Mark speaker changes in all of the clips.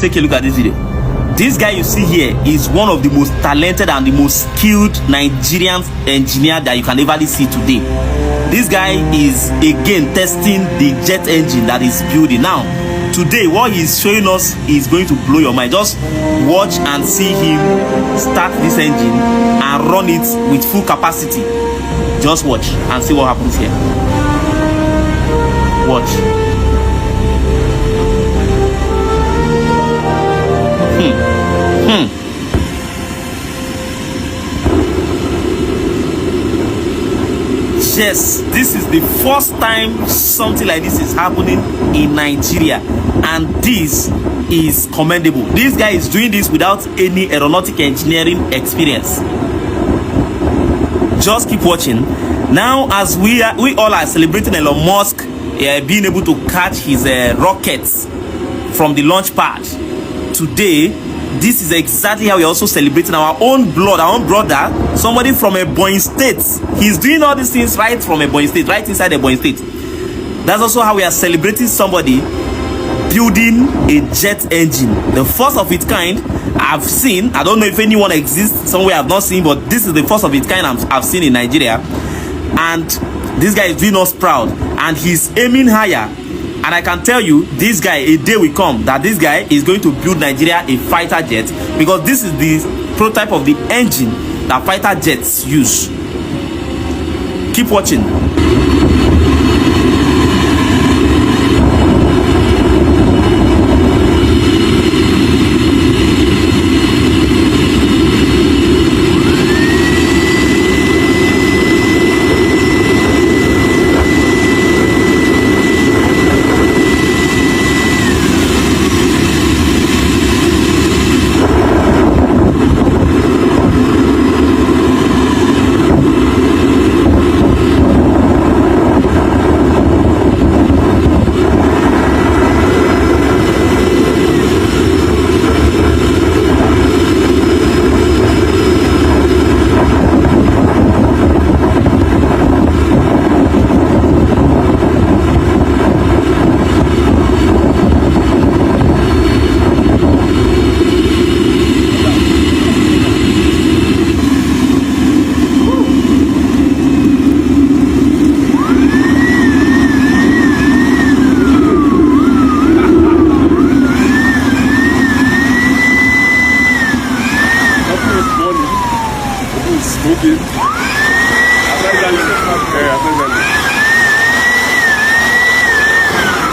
Speaker 1: take a look at this video. This guy you see here is one of the most talented and the most skilled Nigerian engineer that you can ever see today. This guy is again testing the jet engine that is building. Now, today what he's showing us is going to blow your mind. Just watch and see him start this engine and run it with full capacity. Just watch and see what happens here. Watch. Yes, this is the first time something like this is happening in Nigeria, and this is commendable. This guy is doing this without any aeronautic engineering experience. Just keep watching. Now, as we all are celebrating Elon Musk being able to catch his rockets from the launch pad today, this is exactly how we're also celebrating our own blood, our own brother, somebody from Ebonyi State. He's doing all these things right from Ebonyi State, right inside Ebonyi State. That's also how we are celebrating somebody building a jet engine, the first of its kind I've seen. I don't know if anyone exists somewhere I've not seen, but this is the first of its kind I've seen in Nigeria. And this guy is doing us proud, and he's aiming higher. And I can tell you, this guy, a day will come that this guy is going to build Nigeria a fighter jet, because this is the prototype of the engine that fighter jets use. Keep watching.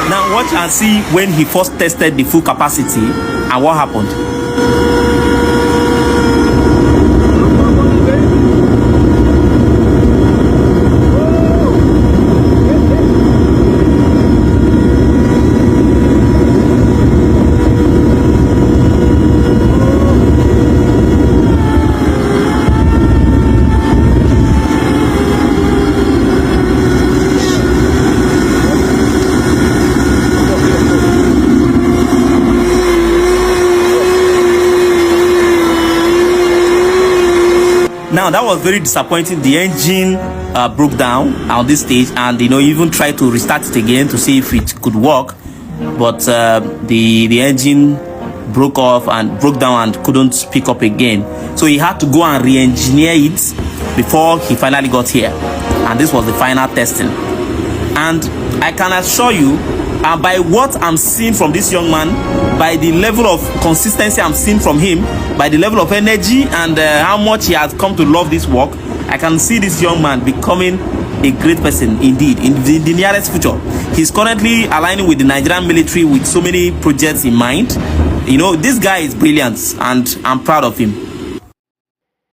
Speaker 1: Now watch and see when he first tested the full capacity and what happened. Now that was very disappointing. The engine broke down on this stage, and even tried to restart it again to see if it could work, but the engine broke down and couldn't pick up again. So he had to go and re-engineer it before he finally got here, and this was the final testing. And I can assure you, by what I'm seeing from this young man, by the level of consistency I'm seeing from him, by the level of energy and how much he has come to love this work, I can see this young man becoming a great person indeed in the nearest future. He's currently aligning with the Nigerian military with so many projects in mind. This guy is brilliant, and I'm proud of him.